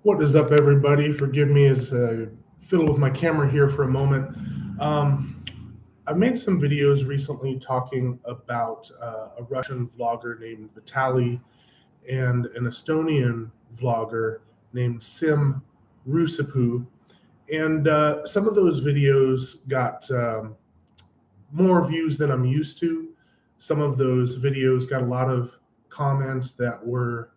What is up, everybody? Forgive me as I fiddle with my camera here for a moment. Um, I've made some videos recently talking about a Russian vlogger named Vitaly and an Estonian vlogger named Siim Roosipuu. And some of those videos got more views than I'm used to. Some of those videos got a lot of comments that were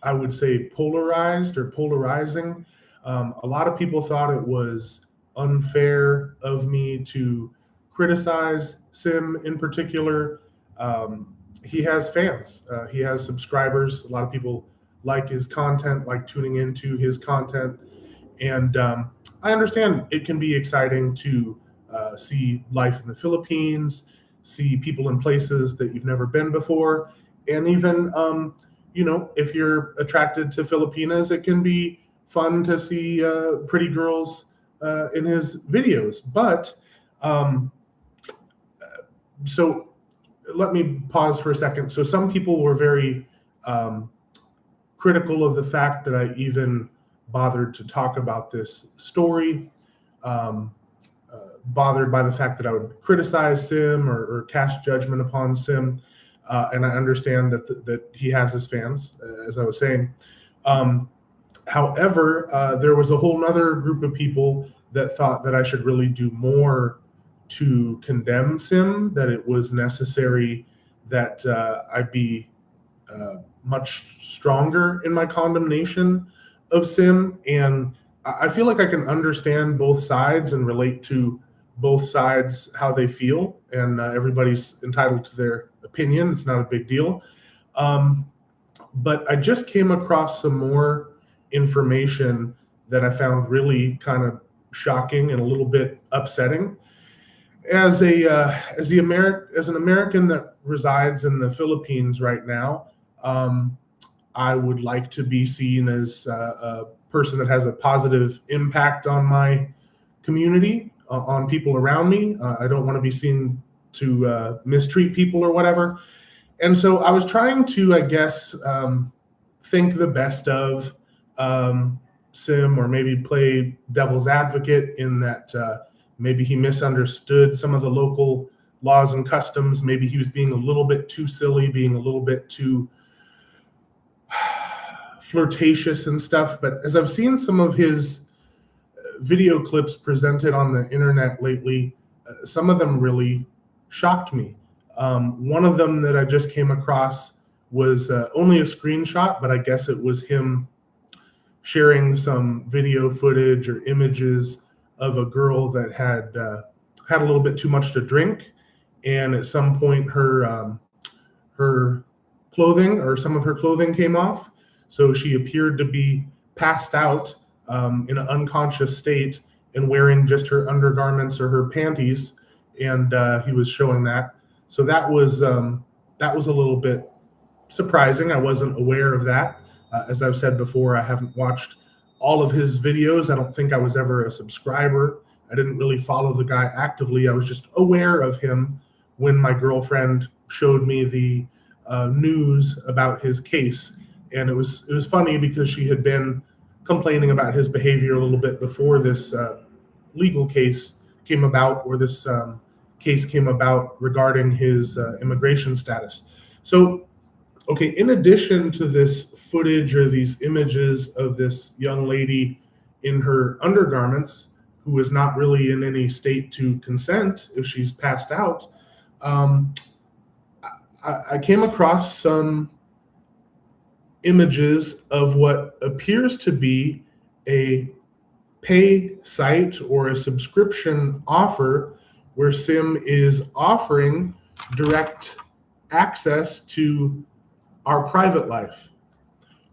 I would say polarized or polarizing. A lot of people thought it was unfair of me to criticize Siim in particular. He has fans, he has subscribers. A lot of people like his content, like tuning into his content. And I understand it can be exciting to see life in the Philippines, see people in places that you've never been before, and even if you're attracted to Filipinas, it can be fun to see pretty girls in his videos. But so let me pause for a second. So some people were very critical of the fact that I even bothered to talk about this story, bothered by the fact that I would criticize Siim or cast judgment upon Siim. And I understand that he has his fans, as I was saying. However, there was a whole other group of people that thought that I should really do more to condemn Siim, that it was necessary that I be much stronger in my condemnation of Siim. And I feel like I can understand both sides and relate to both sides, how they feel, and everybody's entitled to their opinion. It's not a big deal. But I just came across some more information that I found really kind of shocking and a little bit upsetting. As an American that resides in the Philippines right now, I would like to be seen as a person that has a positive impact on my community, on people around me. I don't want to be seen to mistreat people or whatever. And so I was trying to, I guess, think the best of Siim, or maybe play devil's advocate in that maybe he misunderstood some of the local laws and customs. Maybe he was being a little bit too silly, being a little bit too flirtatious and stuff. But as I've seen some of his video clips presented on the internet lately, some of them really shocked me. One of them that I just came across was only a screenshot, but I guess it was him sharing some video footage or images of a girl that had had a little bit too much to drink, and at some point her clothing, or some of her clothing, came off, so she appeared to be passed out in an unconscious state and wearing just her undergarments or her panties, and he was showing that. So that was a little bit surprising. I wasn't aware of that. As I've said before, I haven't watched all of his videos. I don't think I was ever a subscriber. I didn't really follow the guy actively. I was just aware of him when my girlfriend showed me the news about his case. And it was funny because she had been complaining about his behavior a little bit before this legal case came about, or this case came about regarding his immigration status. So, okay, in addition to this footage or these images of this young lady in her undergarments, who is not really in any state to consent if she's passed out, I came across some images of what appears to be a pay site or a subscription offer where Siim is offering direct access to our private life,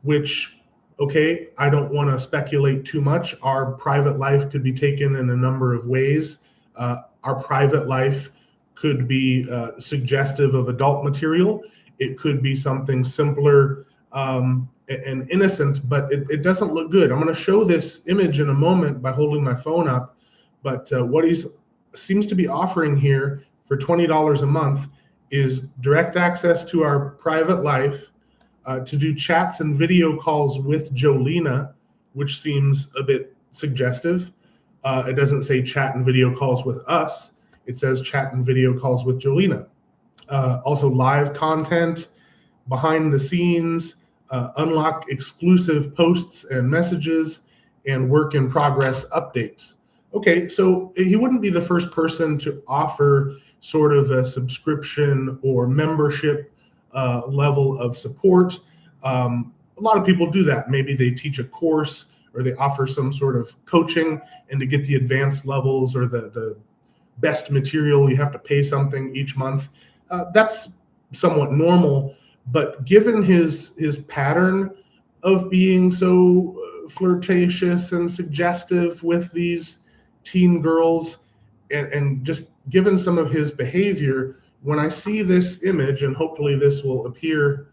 which, okay, I don't want to speculate too much. Our private life could be taken in a number of ways. Our private life could be suggestive of adult material. It could be something simpler and innocent, but it doesn't look good. I'm going to show this image in a moment by holding my phone up, but what he seems to be offering here for $20 a month is direct access to our private life to do chats and video calls with Jolena, which seems a bit suggestive. It doesn't say chat and video calls with us. It says chat and video calls with Jolena. Also live content, behind the scenes, unlock exclusive posts and messages, and work in progress updates. Okay, so he wouldn't be the first person to offer sort of a subscription or membership level of support. A lot of people do that. Maybe they teach a course or they offer some sort of coaching, and to get the advanced levels or the best material, you have to pay something each month. That's somewhat normal, but given his pattern of being so flirtatious and suggestive with these teen girls, and just given some of his behavior, when I see this image, and hopefully this will appear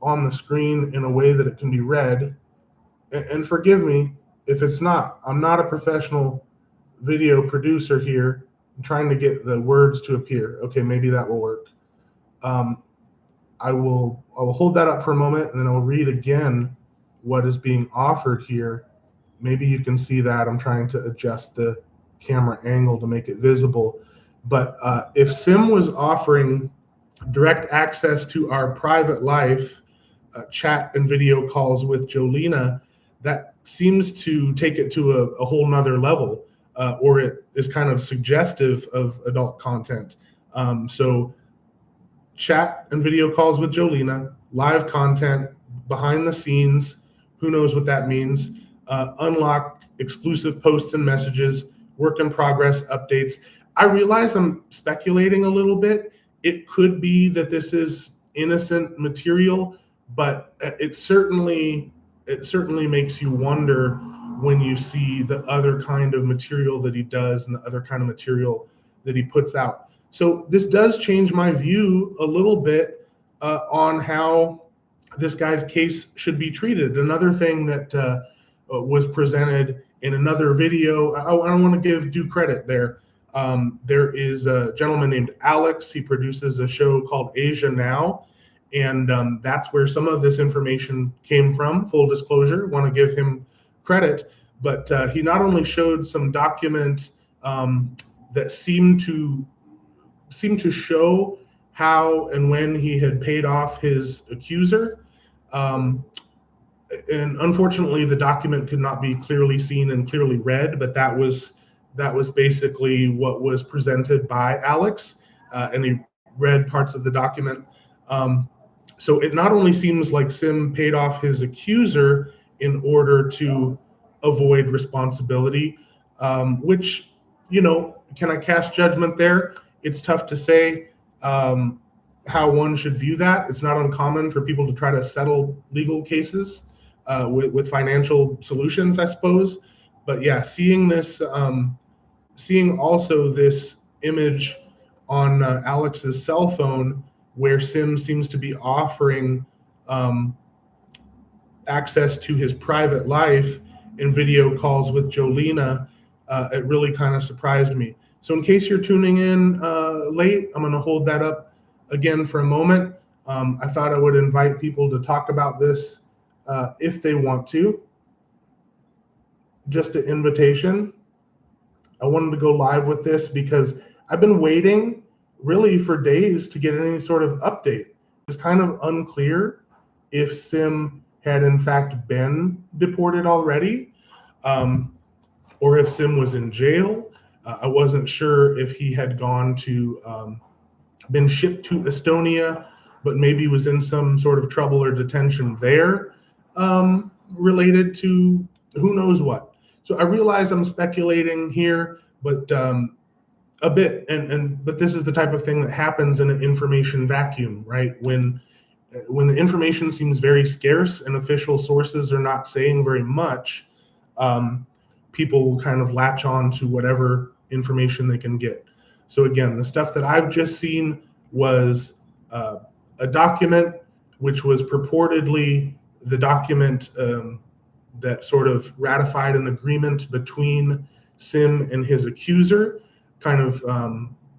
on the screen in a way that it can be read, and forgive me if it's not, I'm not a professional video producer here. I'm trying to get the words to appear. Okay, maybe that will work. I will hold that up for a moment, and then I'll read again what is being offered here. Maybe you can see that. I'm trying to adjust the camera angle to make it visible. But if Siim was offering direct access to our private life, chat and video calls with Jolena, that seems to take it to a whole nother level, or it is kind of suggestive of adult content. So chat and video calls with Jolena, live content, behind the scenes, who knows what that means, unlock exclusive posts and messages, work in progress updates. I realize I'm speculating a little bit. It could be that this is innocent material, but it certainly makes you wonder when you see the other kind of material that he does and the other kind of material that he puts out. So this does change my view a little bit on how this guy's case should be treated. Another thing that was presented in another video, I don't want to give due credit there. There is a gentleman named Alex. He produces a show called Asia Now, and that's where some of this information came from. Full disclosure, want to give him credit, but he not only showed some document that seemed to show how and when he had paid off his accuser. And unfortunately, the document could not be clearly seen and clearly read, but that was basically what was presented by Alex, and he read parts of the document. So it not only seems like Siim paid off his accuser in order to avoid responsibility, which, can I cast judgment there? It's tough to say how one should view that. It's not uncommon for people to try to settle legal cases with financial solutions, I suppose. But yeah, seeing also this image on Alex's cell phone where Siim seems to be offering access to his private life in video calls with Jolena, it really kind of surprised me. So in case you're tuning in late, I'm going to hold that up again for a moment. I thought I would invite people to talk about this if they want to. Just an invitation. I wanted to go live with this because I've been waiting really for days to get any sort of update. It's kind of unclear if Siim had in fact been deported already, or if Siim was in jail. I wasn't sure if he had gone to been shipped to Estonia, but maybe was in some sort of trouble or detention there, related to who knows what. So I realize I'm speculating here, but a bit, but this is the type of thing that happens in an information vacuum, right? When the information seems very scarce and official sources are not saying very much, people will kind of latch on to whatever information they can get. So again, the stuff that I've just seen was a document which was purportedly the document that sort of ratified an agreement between Siim and his accuser, kind of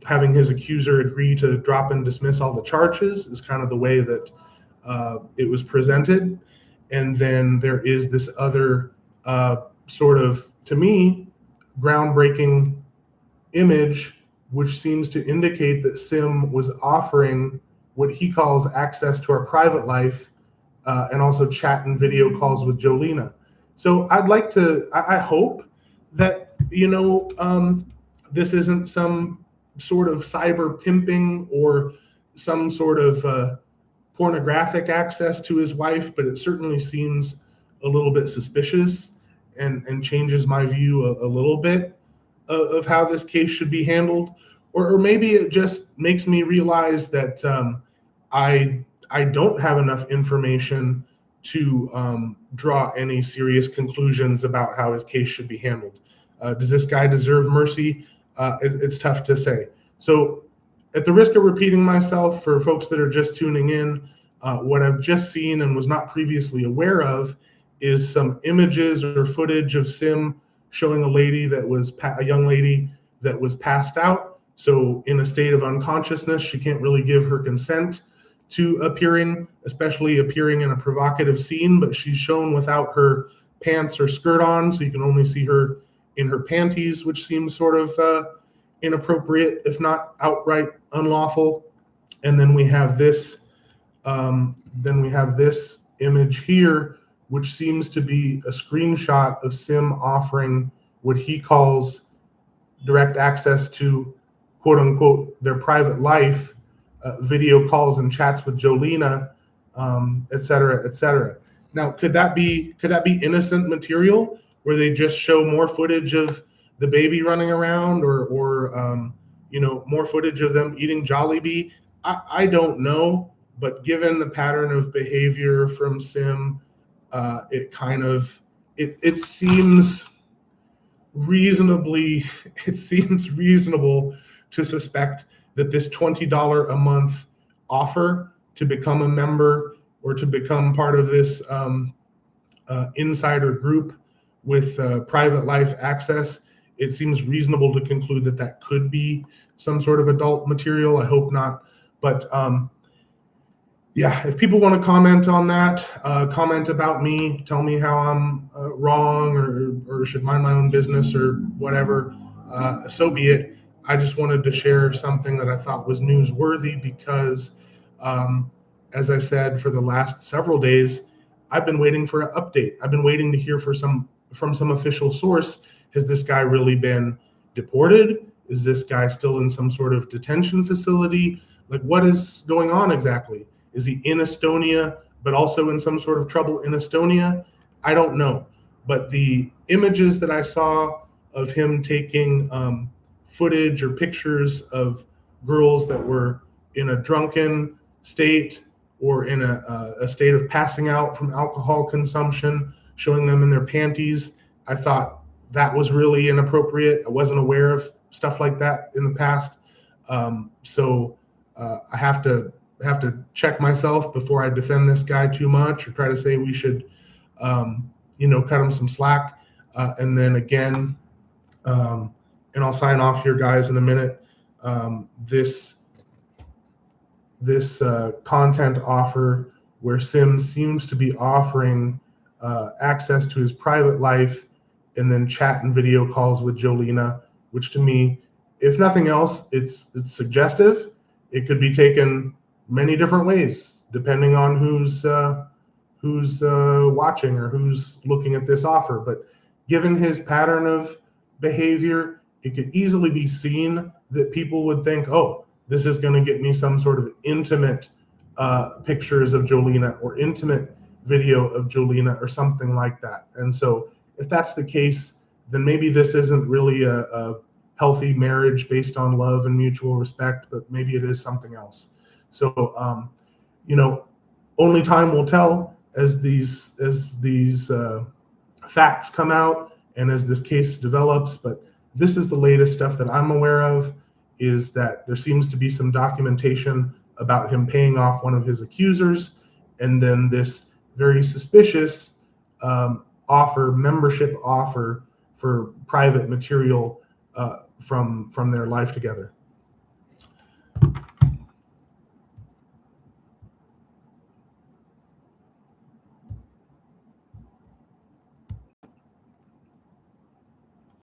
having his accuser agree to drop and dismiss all the charges is kind of the way that it was presented. And then there is this other sort of, to me, groundbreaking image, which seems to indicate that Siim was offering what he calls access to our private life, and also chat and video calls with Jolena. So I hope that, this isn't some sort of cyber pimping or some sort of pornographic access to his wife, but it certainly seems a little bit suspicious and changes my view a little bit of how this case should be handled. Or maybe it just makes me realize that I don't have enough information to draw any serious conclusions about how his case should be handled. Does this guy deserve mercy? It's tough to say. So at the risk of repeating myself for folks that are just tuning in, what I've just seen and was not previously aware of is some images or footage of Siim showing a young lady that was passed out. So in a state of unconsciousness, she can't really give her consent to appearing, especially appearing in a provocative scene, but she's shown without her pants or skirt on, so you can only see her in her panties, which seems sort of inappropriate, if not outright unlawful. And then we have this image here, which seems to be a screenshot of Siim offering what he calls direct access to, quote unquote, their private life, video calls and chats with Jolena, et cetera, et cetera. Now, could that be innocent material where they just show more footage of the baby running around, or more footage of them eating Jollibee? I don't know, but given the pattern of behavior from Siim, it seems reasonable to suspect that this $20 a month offer to become a member or to become part of this insider group with private life access, it seems reasonable to conclude that that could be some sort of adult material. I hope not. But if people want to comment on that, comment about me, tell me how I'm wrong or should mind my own business or whatever, so be it. I just wanted to share something that I thought was newsworthy because, as I said, for the last several days, I've been waiting for an update. I've been waiting to hear from some official source. Has this guy really been deported? Is this guy still in some sort of detention facility? Like, what is going on exactly? Is he in Estonia, but also in some sort of trouble in Estonia? I don't know. But the images that I saw of him taking footage or pictures of girls that were in a drunken state or in a state of passing out from alcohol consumption, showing them in their panties, I thought that was really inappropriate. I wasn't aware of stuff like that in the past. So I have to check myself before I defend this guy too much or try to say we should, cut him some slack. And then again, and I'll sign off here, guys, in a minute. This content offer where Siim seems to be offering access to his private life and then chat and video calls with Jolena, which to me, if nothing else, it's suggestive. It could be taken many different ways, depending on who's watching or who's looking at this offer. But given his pattern of behavior, it could easily be seen that people would think, oh, this is going to get me some sort of intimate pictures of Jolena or intimate video of Jolena or something like that. And so if that's the case, then maybe this isn't really a healthy marriage based on love and mutual respect, but maybe it is something else. So, only time will tell as these facts come out and as this case develops. But this is the latest stuff that I'm aware of, is that there seems to be some documentation about him paying off one of his accusers, and then this very suspicious membership offer for private material from their life together.